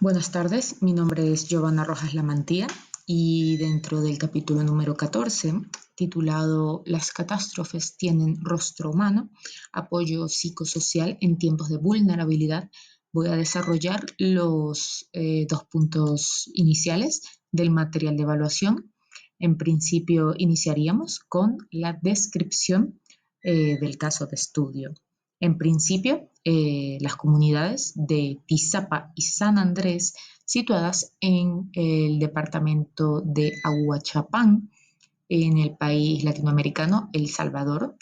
Buenas tardes, mi nombre es Giovanna Rojas Lamantía y dentro del capítulo número 14, titulado Las catástrofes tienen rostro humano, apoyo psicosocial en tiempos de vulnerabilidad, voy a desarrollar los dos puntos iniciales del material de evaluación. En principio, iniciaríamos con la descripción del caso de estudio. En principio, las comunidades de Tizapa y San Andrés, situadas en el departamento de Ahuachapán, en el país latinoamericano El Salvador,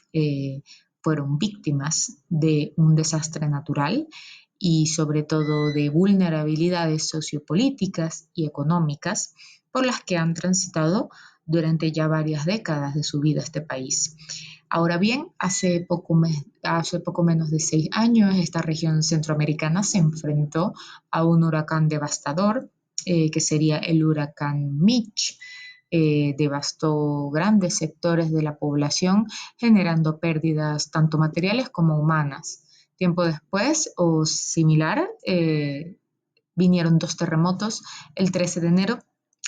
fueron víctimas de un desastre natural y sobre todo de vulnerabilidades sociopolíticas y económicas por las que han transitado durante ya varias décadas de su vida este país. Ahora bien, hace poco menos de 6 años, esta región centroamericana se enfrentó a un huracán devastador, que sería el huracán Mitch. Devastó grandes sectores de la población, generando pérdidas tanto materiales como humanas. Tiempo después, o similar, vinieron dos terremotos, el 13 de enero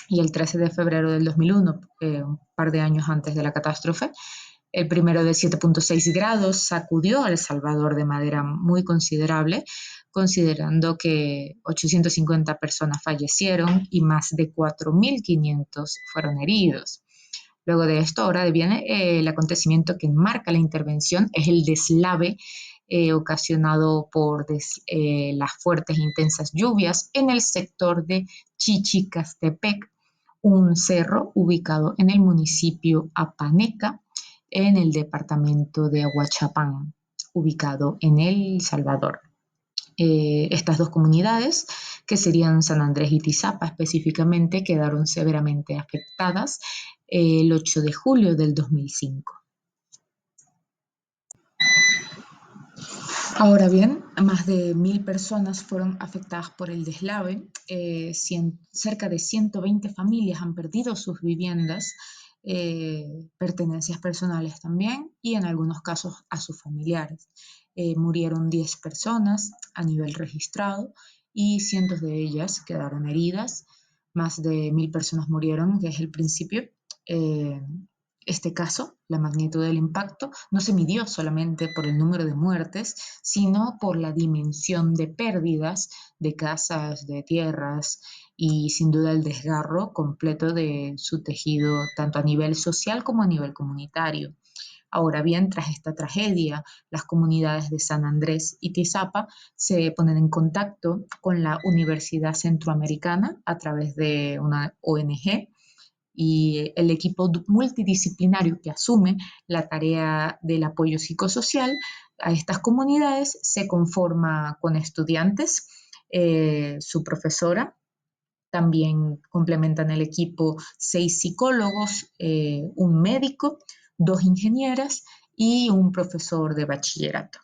y el 13 de febrero del 2001, un par de años antes de la catástrofe. El primero de 7,6 grados sacudió a El Salvador de manera muy considerable, considerando que 850 personas fallecieron y más de 4.500 fueron heridos. Luego de esto, ahora viene el acontecimiento que marca la intervención, es el deslave ocasionado por las fuertes e intensas lluvias en el sector de Chichicastepec, un cerro ubicado en el municipio Apaneca, en el departamento de Ahuachapán, ubicado en El Salvador. Estas dos comunidades, que serían San Andrés y Tizapa específicamente, quedaron severamente afectadas el 8 de julio del 2005. Ahora bien, más de 1.000 personas fueron afectadas por el deslave, cerca de 120 familias han perdido sus viviendas, pertenencias personales también, y en algunos casos a sus familiares. Murieron 10 personas a nivel registrado y cientos de ellas quedaron heridas. Más de 1.000 personas murieron desde el principio. Este caso, la magnitud del impacto, no se midió solamente por el número de muertes, sino por la dimensión de pérdidas de casas, de tierras y sin duda el desgarro completo de su tejido, tanto a nivel social como a nivel comunitario. Ahora bien, tras esta tragedia, las comunidades de San Andrés y Tizapa se ponen en contacto con la Universidad Centroamericana a través de una ONG, y el equipo multidisciplinario que asume la tarea del apoyo psicosocial a estas comunidades se conforma con estudiantes, su profesora. También complementan el equipo 6 psicólogos, un médico, 2 ingenieras y un profesor de bachillerato.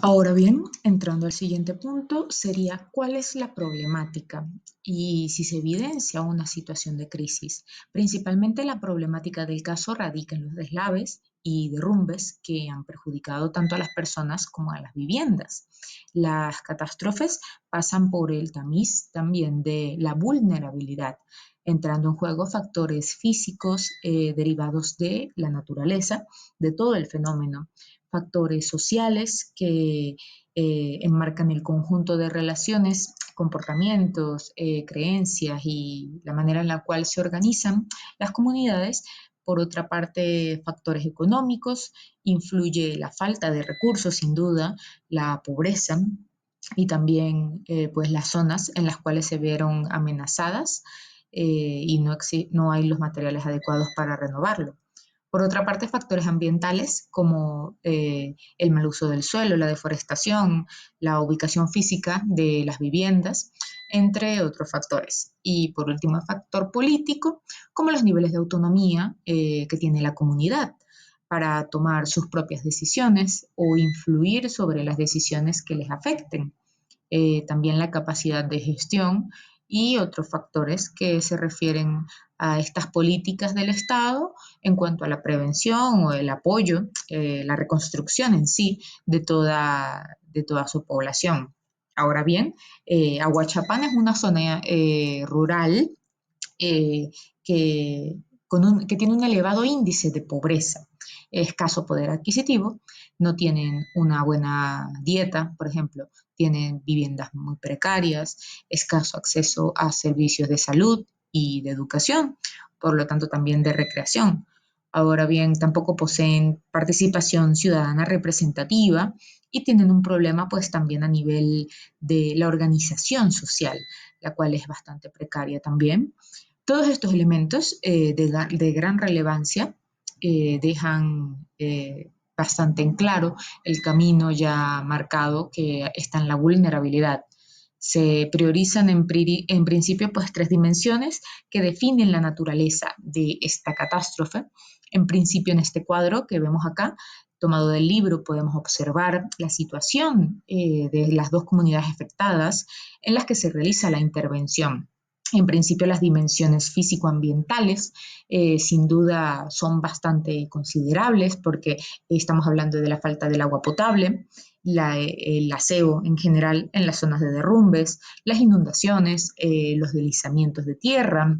Ahora bien, entrando al siguiente punto, sería cuál es la problemática y si se evidencia una situación de crisis. Principalmente la problemática del caso radica en los deslaves y derrumbes que han perjudicado tanto a las personas como a las viviendas. Las catástrofes pasan por el tamiz también de la vulnerabilidad, entrando en juego factores físicos derivados de la naturaleza, de todo el fenómeno, factores sociales que enmarcan el conjunto de relaciones, comportamientos, creencias y la manera en la cual se organizan las comunidades. Por otra parte, factores económicos, influye la falta de recursos, sin duda, la pobreza y también pues las zonas en las cuales se vieron amenazadas y no hay los materiales adecuados para renovarlo. Por otra parte, factores ambientales como el mal uso del suelo, la deforestación, la ubicación física de las viviendas, entre otros factores. Y por último, factor político, como los niveles de autonomía que tiene la comunidad para tomar sus propias decisiones o influir sobre las decisiones que les afecten. También la capacidad de gestión y otros factores que se refieren a estas políticas del Estado en cuanto a la prevención o el apoyo, la reconstrucción en sí de toda su población. Ahora bien, Aguachapán es una zona rural eh, que, que tiene un elevado índice de pobreza, escaso poder adquisitivo, no tienen una buena dieta, por ejemplo, tienen viviendas muy precarias, escaso acceso a servicios de salud y de educación, por lo tanto también de recreación. Ahora bien, tampoco poseen participación ciudadana representativa y tienen un problema pues también a nivel de la organización social, la cual es bastante precaria también. Todos estos elementos de gran relevancia dejan bastante en claro el camino ya marcado que está en la vulnerabilidad. Se priorizan en principio pues tres dimensiones que definen la naturaleza de esta catástrofe. En principio en este cuadro que vemos acá, tomado del libro, podemos observar la situación de las dos comunidades afectadas en las que se realiza la intervención. En principio, las dimensiones físico-ambientales sin duda son bastante considerables porque estamos hablando de la falta del agua potable, el aseo en general en las zonas de derrumbes, las inundaciones, los deslizamientos de tierra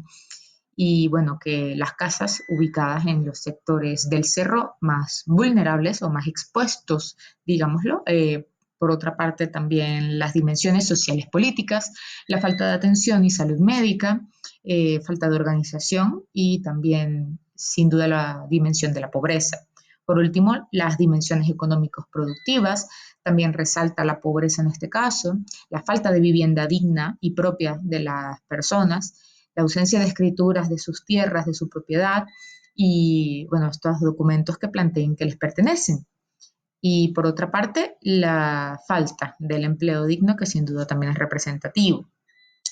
y bueno, que las casas ubicadas en los sectores del cerro más vulnerables o más expuestos, digámoslo, por otra parte, también las dimensiones sociales políticas, la falta de atención y salud médica, falta de organización y también, sin duda, la dimensión de la pobreza. Por último, las dimensiones económicos productivas, también resalta la pobreza en este caso, la falta de vivienda digna y propia de las personas, la ausencia de escrituras de sus tierras, de su propiedad y, bueno, estos documentos que planteen que les pertenecen. Y por otra parte, la falta del empleo digno, que sin duda también es representativo.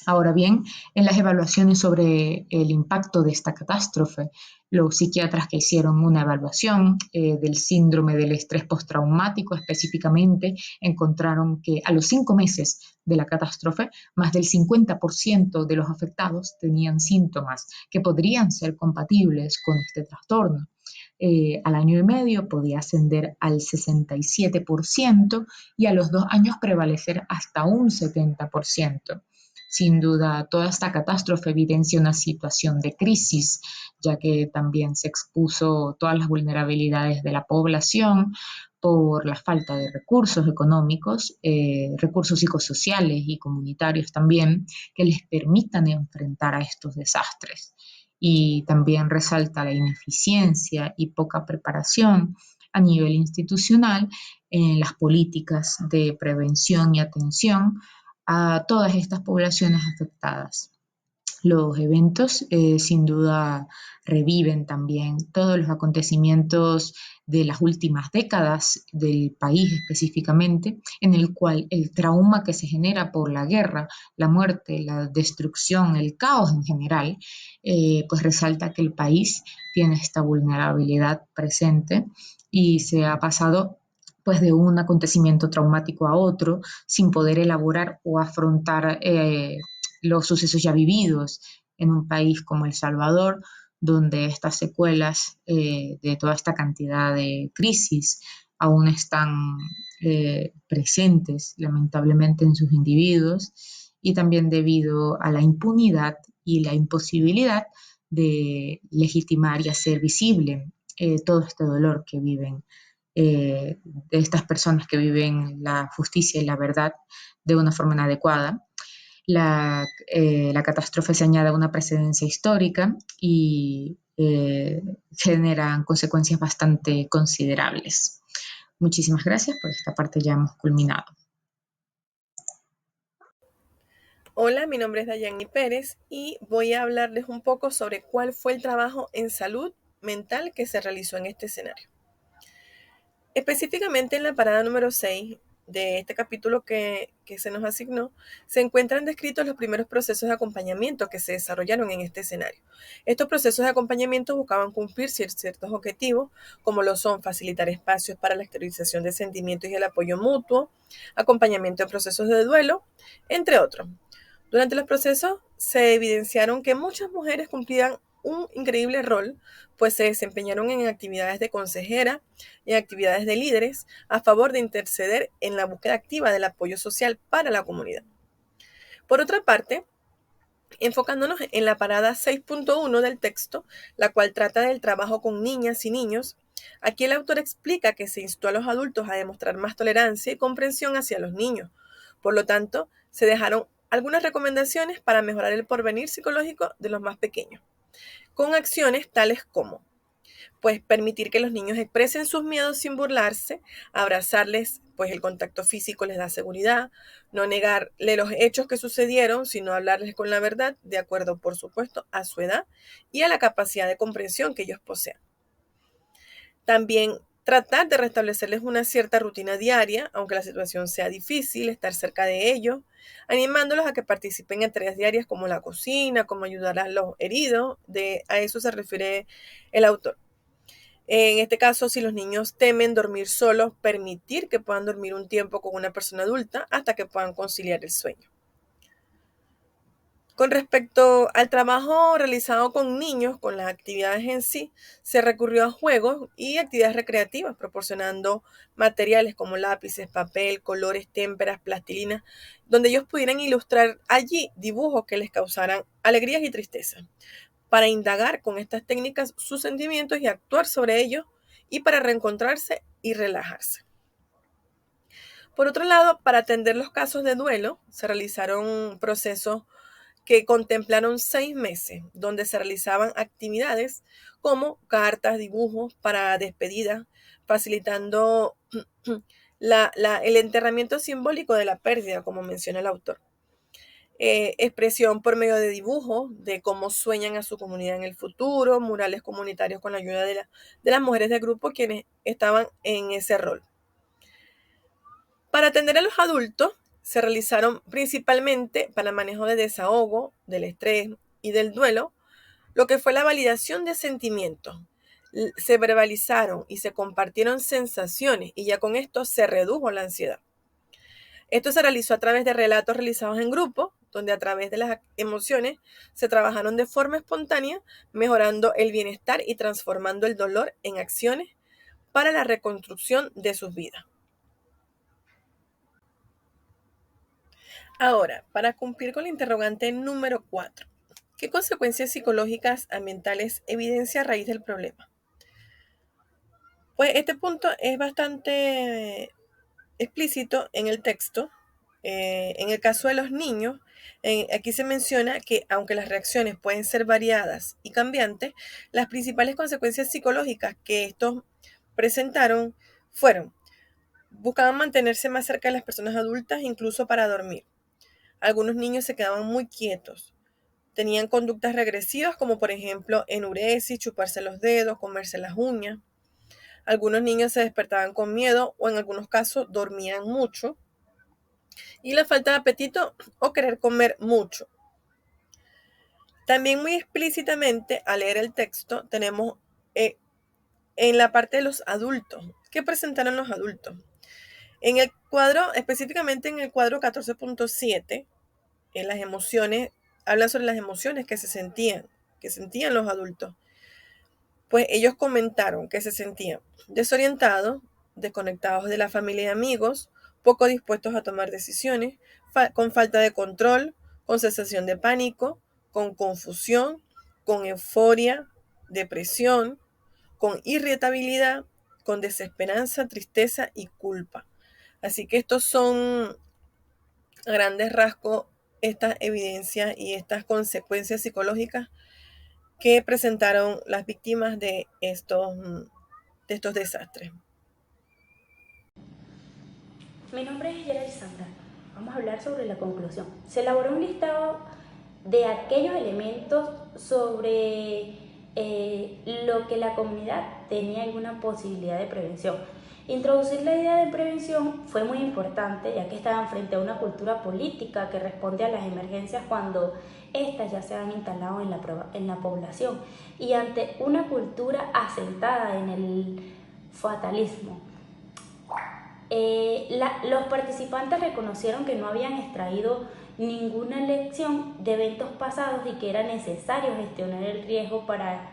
Ahora bien, en las evaluaciones sobre el impacto de esta catástrofe, los psiquiatras que hicieron una evaluación del síndrome del estrés postraumático específicamente encontraron que a los 5 meses de la catástrofe, más del 50% de los afectados tenían síntomas que podrían ser compatibles con este trastorno. Al año y medio podía ascender al 67% y a los 2 años prevalecer hasta un 70%. Sin duda, toda esta catástrofe evidencia una situación de crisis, ya que también se expuso todas las vulnerabilidades de la población por la falta de recursos económicos, recursos psicosociales y comunitarios también, que les permitan enfrentar a estos desastres. Y también resalta la ineficiencia y poca preparación a nivel institucional en las políticas de prevención y atención a todas estas poblaciones afectadas. Los eventos sin duda reviven también todos los acontecimientos de las últimas décadas del país específicamente, en el cual el trauma que se genera por la guerra, la muerte, la destrucción, el caos en general, pues resalta que el país tiene esta vulnerabilidad presente y se ha pasado pues de un acontecimiento traumático a otro sin poder elaborar o afrontar los sucesos ya vividos en un país como El Salvador, donde estas secuelas de toda esta cantidad de crisis aún están presentes lamentablemente en sus individuos y también debido a la impunidad y la imposibilidad de legitimar y hacer visible todo este dolor que viven de estas personas que viven la justicia y la verdad de una forma inadecuada. La catástrofe se añade a una precedencia histórica y generan consecuencias bastante considerables. Muchísimas gracias, por esta parte ya hemos culminado. Hola, mi nombre es Dayani Pérez y voy a hablarles un poco sobre cuál fue el trabajo en salud mental que se realizó en este escenario. Específicamente en la parada número 6 de este capítulo que se nos asignó, se encuentran descritos los primeros procesos de acompañamiento que se desarrollaron en este escenario. Estos procesos de acompañamiento buscaban cumplir ciertos objetivos, como lo son facilitar espacios para la exteriorización de sentimientos y el apoyo mutuo, acompañamiento en procesos de duelo, entre otros. Durante los procesos se evidenciaron que muchas mujeres cumplían un increíble rol, pues se desempeñaron en actividades de consejera y en actividades de líderes a favor de interceder en la búsqueda activa del apoyo social para la comunidad. Por otra parte, enfocándonos en la parada 6.1 del texto, la cual trata del trabajo con niñas y niños, aquí el autor explica que se instó a los adultos a demostrar más tolerancia y comprensión hacia los niños. Por lo tanto, se dejaron algunas recomendaciones para mejorar el porvenir psicológico de los más pequeños, con acciones tales como pues permitir que los niños expresen sus miedos sin burlarse, abrazarles, pues el contacto físico les da seguridad, no negarle los hechos que sucedieron, sino hablarles con la verdad, de acuerdo, por supuesto, a su edad y a la capacidad de comprensión que ellos posean. También tratar de restablecerles una cierta rutina diaria, aunque la situación sea difícil, estar cerca de ellos, animándolos a que participen en tareas diarias como la cocina, como ayudar a los heridos, a eso se refiere el autor. En este caso, si los niños temen dormir solos, permitir que puedan dormir un tiempo con una persona adulta hasta que puedan conciliar el sueño. Con respecto al trabajo realizado con niños, con las actividades en sí, se recurrió a juegos y actividades recreativas, proporcionando materiales como lápices, papel, colores, témperas, plastilina, donde ellos pudieran ilustrar allí dibujos que les causaran alegrías y tristezas, para indagar con estas técnicas sus sentimientos y actuar sobre ellos, y para reencontrarse y relajarse. Por otro lado, para atender los casos de duelo, se realizaron procesos que contemplaron 6 meses, donde se realizaban actividades como cartas, dibujos para despedida, facilitando el enterramiento simbólico de la pérdida, como menciona el autor. Expresión por medio de dibujos, de cómo sueñan a su comunidad en el futuro, murales comunitarios con la ayuda de las mujeres del grupo quienes estaban en ese rol. Para atender a los adultos, se realizaron principalmente para el manejo de desahogo, del estrés y del duelo, lo que fue la validación de sentimientos. Se verbalizaron y se compartieron sensaciones y ya con esto se redujo la ansiedad. Esto se realizó a través de relatos realizados en grupo, donde a través de las emociones se trabajaron de forma espontánea, mejorando el bienestar y transformando el dolor en acciones para la reconstrucción de sus vidas. Ahora, para cumplir con la interrogante número 4, ¿qué consecuencias psicológicas ambientales evidencia a raíz del problema? Pues este punto es bastante explícito en el texto. En el caso de los niños, aquí se menciona que aunque las reacciones pueden ser variadas y cambiantes, las principales consecuencias psicológicas que estos presentaron fueron: buscaban mantenerse más cerca de las personas adultas, incluso para dormir. Algunos niños se quedaban muy quietos. Tenían conductas regresivas como por ejemplo enuresis, chuparse los dedos, comerse las uñas. Algunos niños se despertaban con miedo o en algunos casos dormían mucho. Y la falta de apetito o querer comer mucho. También muy explícitamente al leer el texto tenemos en la parte de los adultos. ¿Qué presentaron los adultos? En el cuadro, específicamente en el cuadro 14.7, en las emociones, hablan sobre las emociones que sentían los adultos. Pues ellos comentaron que se sentían desorientados, desconectados de la familia y amigos, poco dispuestos a tomar decisiones, con falta de control, con sensación de pánico, con confusión, con euforia, depresión, con irritabilidad, con desesperanza, tristeza y culpa. Así que estos son a grandes rasgos estas evidencias y estas consecuencias psicológicas que presentaron las víctimas de estos desastres. Mi nombre es Yera Sandra. Vamos a hablar sobre la conclusión. Se elaboró un listado de aquellos elementos sobre lo que la comunidad tenía alguna posibilidad de prevención. Introducir la idea de prevención fue muy importante, ya que estaban frente a una cultura política que responde a las emergencias cuando éstas ya se han instalado en la población, y ante una cultura asentada en el fatalismo. Los participantes reconocieron que no habían extraído ninguna lección de eventos pasados y que era necesario gestionar el riesgo para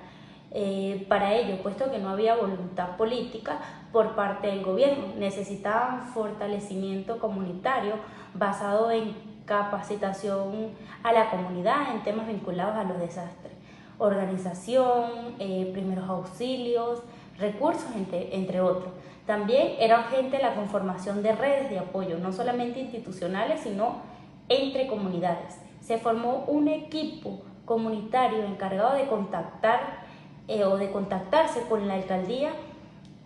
ello, puesto que no había voluntad política por parte del gobierno. Necesitaban fortalecimiento comunitario basado en capacitación a la comunidad en temas vinculados a los desastres, organización, primeros auxilios, recursos, entre otros. También era urgente la conformación de redes de apoyo, no solamente institucionales, sino entre comunidades. Se formó un equipo comunitario encargado de contactar o de contactarse con la alcaldía,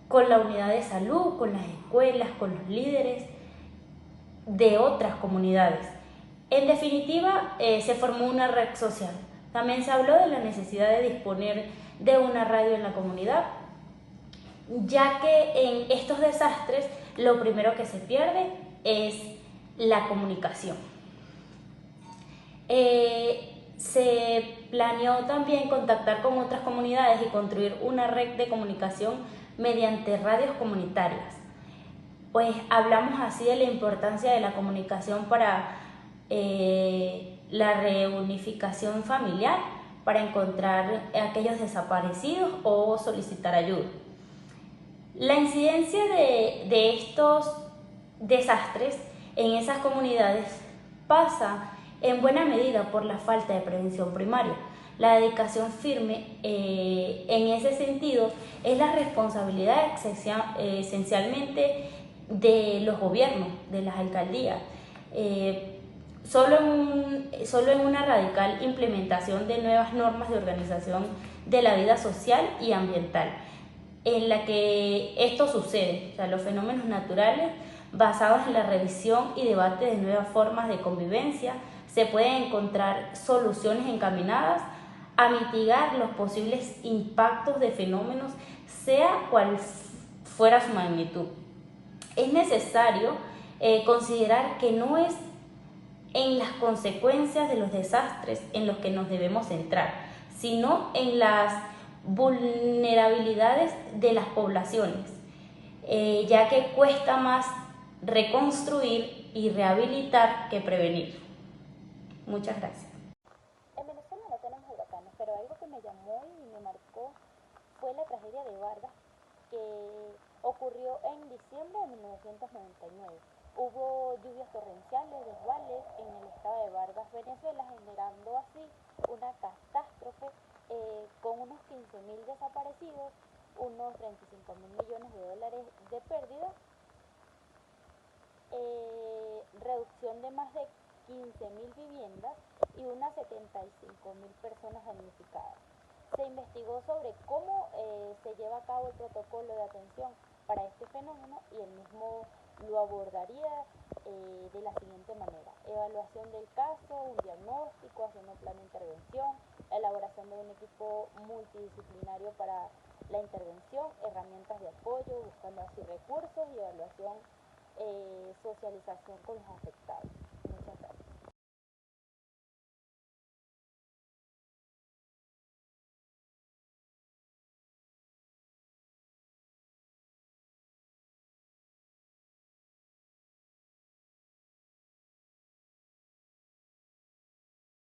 con la unidad de salud, con las escuelas, con los líderes de otras comunidades. En definitiva, se formó una red social. También se habló de la necesidad de disponer de una radio en la comunidad, ya que en estos desastres lo primero que se pierde es la comunicación. Se planeó también contactar con otras comunidades y construir una red de comunicación mediante radios comunitarias. Pues hablamos así de la importancia de la comunicación para la reunificación familiar, para encontrar a aquellos desaparecidos o solicitar ayuda. La incidencia de estos desastres en esas comunidades pasa en buena medida por la falta de prevención primaria. La dedicación firme en ese sentido es la responsabilidad esencialmente de los gobiernos, de las alcaldías. Solo en una radical implementación de nuevas normas de organización de la vida social y ambiental, en la que esto sucede, o sea, los fenómenos naturales basados en la revisión y debate de nuevas formas de convivencia, se pueden encontrar soluciones encaminadas a mitigar los posibles impactos de fenómenos, sea cual fuera su magnitud. Es necesario considerar que no es en las consecuencias de los desastres en los que nos debemos centrar, sino en las vulnerabilidades de las poblaciones, ya que cuesta más reconstruir y rehabilitar que prevenir. Muchas gracias. En Venezuela no tenemos huracanes, pero algo que me llamó y me marcó fue la tragedia de Vargas, que ocurrió en diciembre de 1999. Hubo lluvias torrenciales, desvales en el estado de Vargas, Venezuela, generando así una catástrofe con unos 15.000 desaparecidos, unos 35.000 millones de dólares de pérdida, reducción de más de 15.000 viviendas y unas 75.000 personas damnificadas. Se investigó sobre cómo se lleva a cabo el protocolo de atención para este fenómeno y el mismo lo abordaría de la siguiente manera: evaluación del caso, un diagnóstico, haciendo un plan de intervención, la elaboración de un equipo multidisciplinario para la intervención, herramientas de apoyo, buscando así recursos y evaluación, socialización con los afectados.